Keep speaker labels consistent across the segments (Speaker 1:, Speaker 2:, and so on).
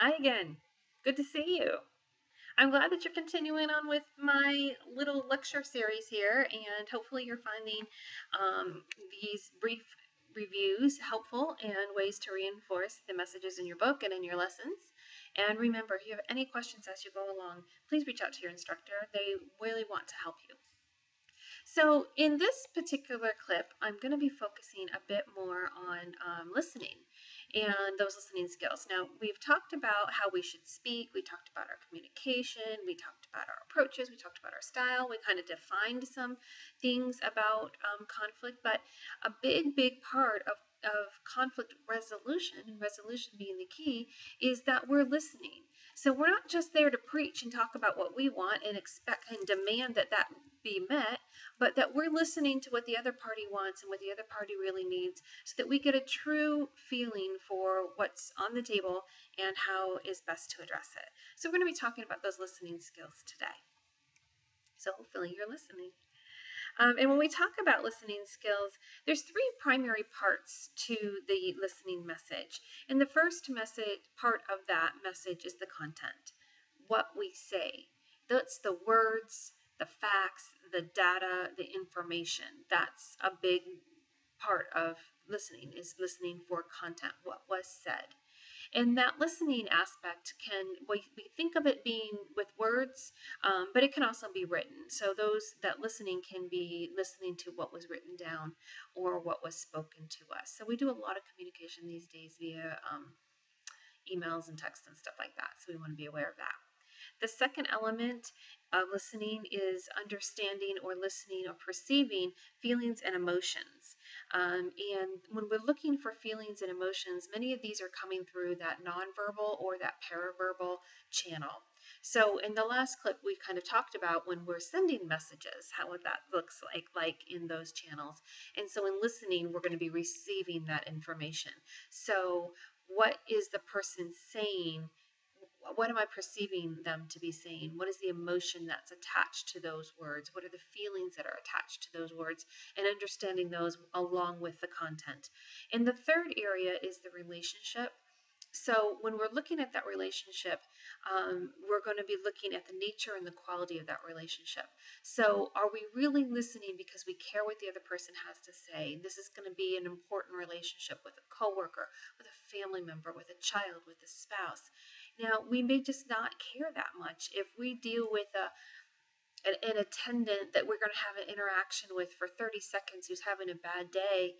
Speaker 1: Hi again. Good to see you. I'm glad that you're continuing on with my little lecture series here, and hopefully you're finding these brief reviews helpful and ways to reinforce the messages in your book and in your lessons. And remember, if you have any questions as you go along, please reach out to your instructor. They really want to help you. So in this particular clip, I'm going to be focusing a bit more on listening and those listening skills. Now, we've talked about how we should speak, we talked about our communication, we talked about our approaches, we talked about our style, we kind of defined some things about conflict, but a big part of conflict resolution, and resolution being the key, is that we're listening. So we're not just there to preach and talk about what we want and expect and demand that that be met, but that we're listening to what the other party wants and what the other party really needs so that we get a true feeling for what's on the table and how is best to address it. So we're going to be talking about those listening skills today. So hopefully you're listening. And when we talk about listening skills, there's three primary parts to the listening message. And the first part of that message is the content, what we say. That's the words, the facts, the data, the information. That's a big part of listening, is listening for content, what was said. And that listening aspect we think of it being with words, but it can also be written. So that listening can be listening to what was written down or what was spoken to us. So we do a lot of communication these days via emails and texts and stuff like that. So we want to be aware of that. The second element of listening is understanding or listening or perceiving feelings and emotions. And when we're looking for feelings and emotions, many of these are coming through that nonverbal or that paraverbal channel. So in the last clip, we kind of talked about when we're sending messages, what that looks like in those channels. And so in listening, we're going to be receiving that information. So what is the person saying? What am I perceiving them to be saying? What is the emotion that's attached to those words? What are the feelings that are attached to those words? And understanding those along with the content. And the third area is the relationship. So when we're looking at that relationship, we're going to be looking at the nature and the quality of that relationship. So are we really listening because we care what the other person has to say? This is going to be an important relationship with a coworker, with a family member, with a child, with a spouse. Now, we may just not care that much if we deal with an attendant that we're going to have an interaction with for 30 seconds who's having a bad day.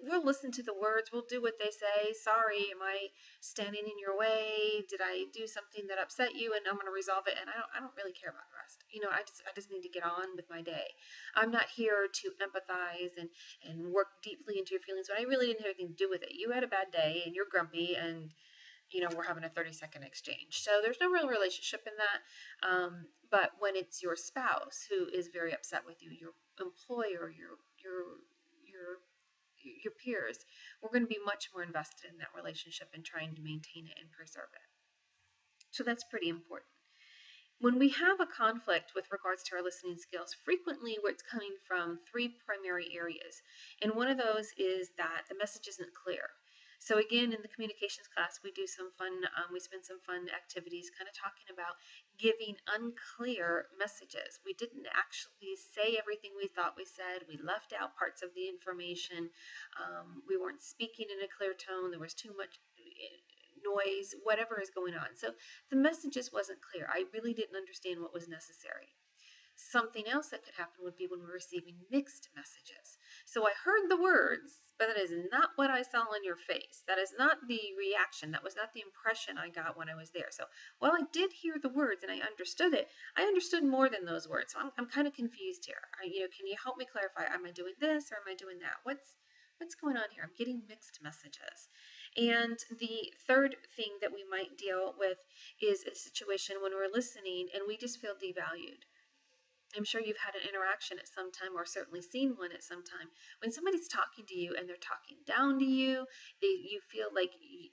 Speaker 1: We'll listen to the words, we'll do what they say. Sorry, am I standing in your way? Did I do something that upset you? And I'm going to resolve it, and I don't really care about the rest. I just need to get on with my day. I'm not here to empathize and work deeply into your feelings when I really didn't have anything to do with it. You had a bad day and you're grumpy, and we're having a 30-second exchange. So there's no real relationship in that. But when it's your spouse who is very upset with you, your employer, your peers, we're going to be much more invested in that relationship and trying to maintain it and preserve it. So that's pretty important. When we have a conflict with regards to our listening skills, frequently it's coming from three primary areas. And one of those is that the message isn't clear. So again, in the communications class, we do some fun, we spend some fun activities kind of talking about giving unclear messages. We didn't actually say everything we thought we said. We left out parts of the information. We weren't speaking in a clear tone. There was too much noise, whatever is going on. So the message just wasn't clear. I really didn't understand what was necessary. Something else that could happen would be when we're receiving mixed messages. So I heard the words, but that is not what I saw on your face. That is not the reaction. That was not the impression I got when I was there. So while I did hear the words and I understood it, I understood more than those words. So I'm kind of confused here. Can you help me clarify? Am I doing this or am I doing that? What's going on here? I'm getting mixed messages. And the third thing that we might deal with is a situation when we're listening and we just feel devalued. I'm sure you've had an interaction at some time, or certainly seen one at some time. When somebody's talking to you and they're talking down to you, you feel like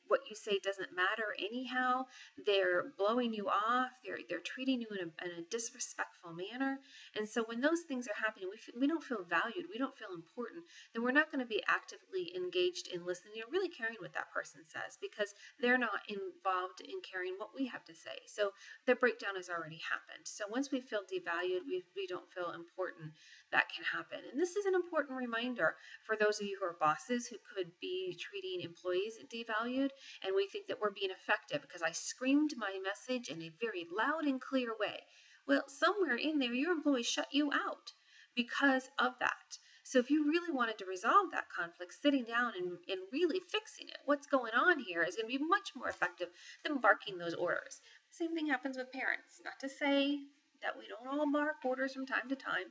Speaker 1: what you say doesn't matter anyhow. They're blowing you off. They're treating you in a disrespectful manner. And so when those things are happening, we don't feel valued. We don't feel important. Then we're not going to be actively engaged in listening or really caring what that person says, because they're not involved in caring what we have to say. So the breakdown has already happened. So once we feel devalued, we don't feel important, that can happen. And this is an important reminder for those of you who are bosses who could be treating employees devalued, and we think that we're being effective because I screamed my message in a very loud and clear way. Well, somewhere in there, your employees shut you out because of that. So if you really wanted to resolve that conflict, sitting down and really fixing it, what's going on here, is going to be much more effective than barking those orders. Same thing happens with parents. Not to say that we don't all bark orders from time to time,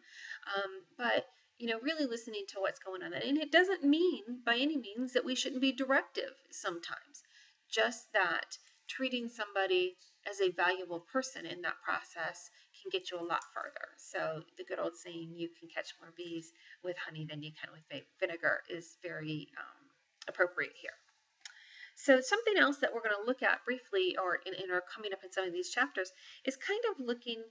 Speaker 1: but really listening to what's going on. And it doesn't mean by any means that we shouldn't be directive sometimes. Just that treating somebody as a valuable person in that process can get you a lot further. So the good old saying, you can catch more bees with honey than you can with vinegar, is very appropriate here. So something else that we're going to look at briefly, or in our coming up in some of these chapters, is kind of looking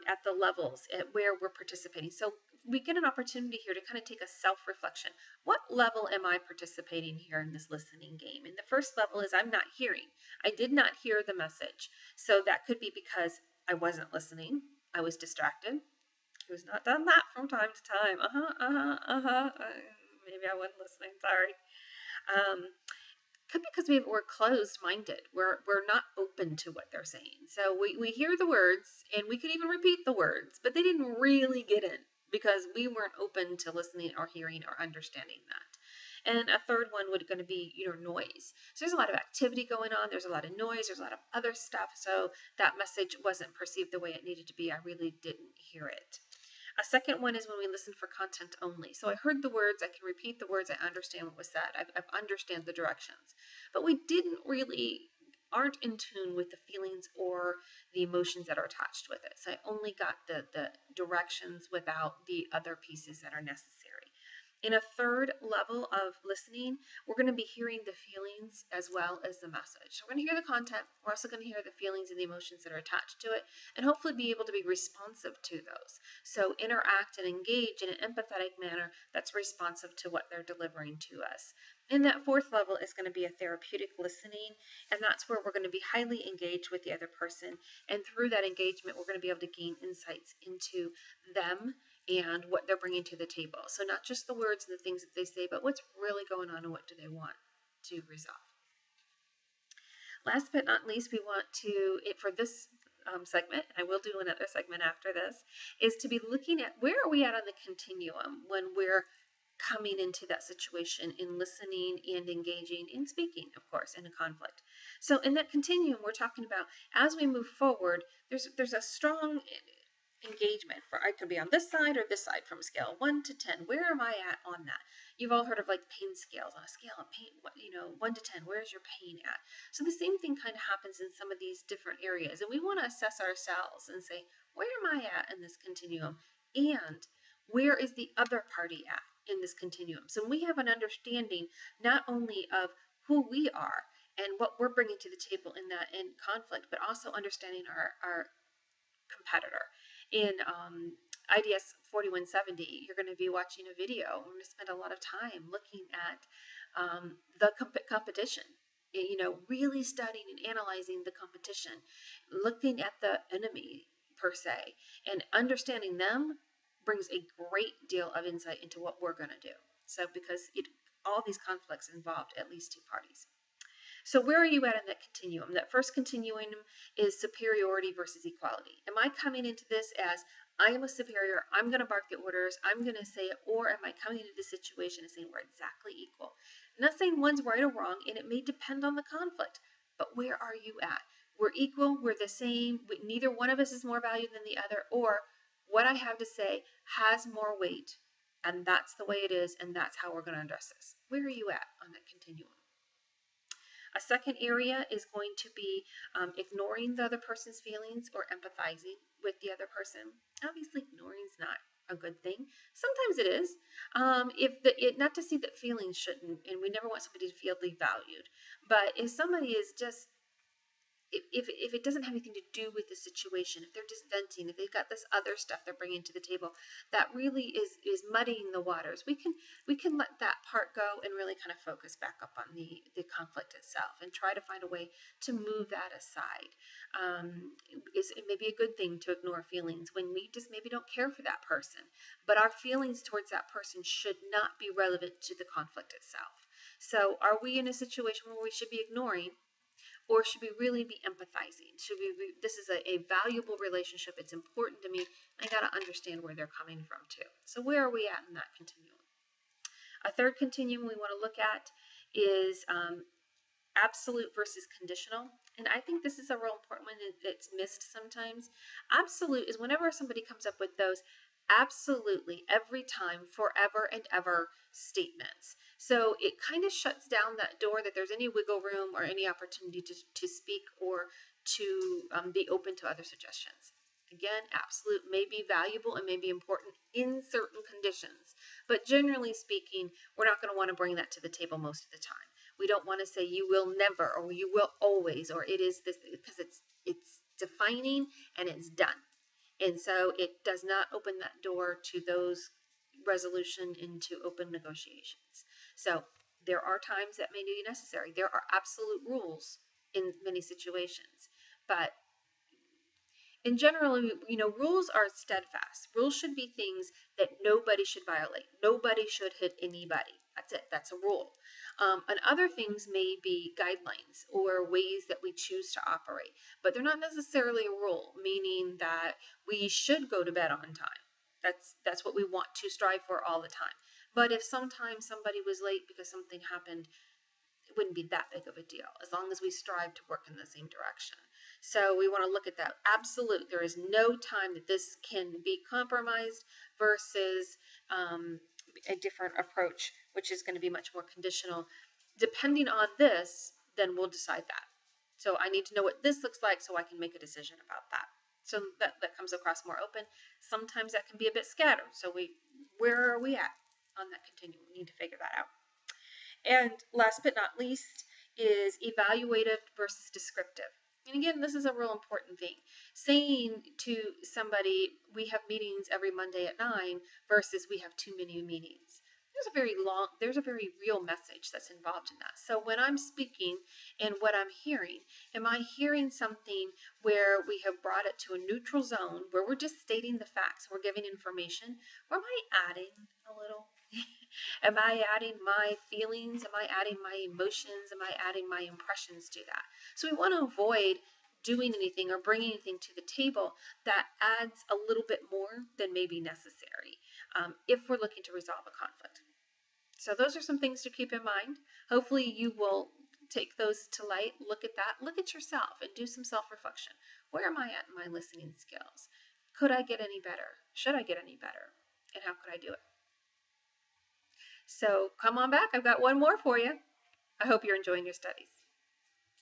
Speaker 1: at the levels at where we're participating. So we get an opportunity here to kind of take a self-reflection. What level am I participating here in this listening game? And the first level is I'm not hearing. I did not hear the message. So that could be because I wasn't listening. I was distracted. Who's not done that from time to time? Maybe I wasn't listening. Sorry. Could be because we're closed-minded. We're not open to what they're saying. So we hear the words, and we could even repeat the words, but they didn't really get in because we weren't open to listening or hearing or understanding that. And a third one would going to be noise. So there's a lot of activity going on. There's a lot of noise. There's a lot of other stuff. So that message wasn't perceived the way it needed to be. I really didn't hear it. A second one is when we listen for content only. So I heard the words, I can repeat the words, I understand what was said, I understand the directions. But we aren't in tune with the feelings or the emotions that are attached with it. So I only got the directions without the other pieces that are necessary. In a third level of listening, we're going to be hearing the feelings as well as the message. So we're going to hear the content. We're also going to hear the feelings and the emotions that are attached to it, and hopefully be able to be responsive to those. So interact and engage in an empathetic manner that's responsive to what they're delivering to us. And that fourth level is going to be a therapeutic listening, and that's where we're going to be highly engaged with the other person. And through that engagement, we're going to be able to gain insights into them and what they're bringing to the table. So not just the words and the things that they say, but what's really going on and what do they want to resolve. Last but not least, we want to, for this segment, I will do another segment after this, is to be looking at where are we at on the continuum when we're coming into that situation in listening and engaging in speaking, of course, in a conflict. So in that continuum, we're talking about as we move forward, there's a strong engagement for I could be on this side or this side from a scale 1 to 10. Where am I at on that? You've all heard of like pain scales. On a scale of pain, 1 to 10, where's your pain at? So the same thing kind of happens in some of these different areas, and we want to assess ourselves and say, where am I at in this continuum, and where is the other party at in this continuum? So we have an understanding not only of who we are and what we're bringing to the table in conflict, but also understanding our competitor. In IDS 4170, you're going to be watching a video. We're going to spend a lot of time looking at the competition, really studying and analyzing the competition, looking at the enemy per se, and understanding them brings a great deal of insight into what we're going to do. So because all these conflicts involved at least two parties. So where are you at in that continuum? That first continuum is superiority versus equality. Am I coming into this as I am a superior, I'm going to bark the orders, I'm going to say it, or am I coming into the situation and saying we're exactly equal? I'm not saying one's right or wrong, and it may depend on the conflict, but where are you at? We're equal, we're the same, neither one of us is more valued than the other, or what I have to say has more weight, and that's the way it is, and that's how we're going to address this. Where are you at on that continuum? A A second area is going to be ignoring the other person's feelings or empathizing with the other person. Obviously, ignoring is not a good thing. Sometimes it is. Not to see that feelings shouldn't, and we never want somebody to feel devalued. But if somebody is just if it doesn't have anything to do with the situation, if they're just venting, if they've got this other stuff they're bringing to the table that really is muddying the waters, we can let that part go and really kind of focus back up on the conflict itself and try to find a way to move that aside. It may be a good thing to ignore feelings when we just maybe don't care for that person, but our feelings towards that person should not be relevant to the conflict itself. So are we in a situation where we should be ignoring, or should we really be empathizing? This is a valuable relationship. It's important to me. I got to understand where they're coming from too. So where are we at in that continuum? A third continuum we want to look at is absolute versus conditional. And I think this is a real important one that's missed sometimes. Absolute is whenever somebody comes up with those absolutely every time, forever and ever statements. So it kind of shuts down that door that there's any wiggle room or any opportunity to speak or to be open to other suggestions. Again, absolute may be valuable and may be important in certain conditions, but generally speaking, we're not going to want to bring that to the table most of the time. We don't want to say you will never or you will always or it is this, because it's defining and it's done. And so it does not open that door to those resolution into open negotiations. So there are times that may be necessary. There are absolute rules in many situations, but in general, rules are steadfast. Rules should be things that nobody should violate. Nobody should hit anybody. That's it. That's a rule. And other things may be guidelines or ways that we choose to operate, but they're not necessarily a rule, meaning that we should go to bed on time. That's what we want to strive for all the time. But if sometimes somebody was late because something happened, it wouldn't be that big of a deal as long as we strive to work in the same direction. So we want to look at that. Absolute. There is no time that this can be compromised versus a different approach, which is going to be much more conditional. Depending on this, then we'll decide that. So I need to know what this looks like so I can make a decision about that. So that comes across more open. Sometimes that can be a bit scattered. So where are we at on that continuum? We need to figure that out. And last but not least is evaluative versus descriptive. And again, this is a real important thing. Saying to somebody, we have meetings every Monday at 9 versus we have too many meetings. There's a very real message that's involved in that. So when I'm speaking and what I'm hearing, am I hearing something where we have brought it to a neutral zone where we're just stating the facts, we're giving information, or am I adding a little? Am I adding my feelings? Am I adding my emotions? Am I adding my impressions to that? So we want to avoid doing anything or bringing anything to the table that adds a little bit more than may be necessary if we're looking to resolve a conflict. So those are some things to keep in mind. Hopefully you will take those to light, look at that, look at yourself and do some self-reflection. Where am I at in my listening skills? Could I get any better? Should I get any better? And how could I do it? So come on back. I've got one more for you. I hope you're enjoying your studies.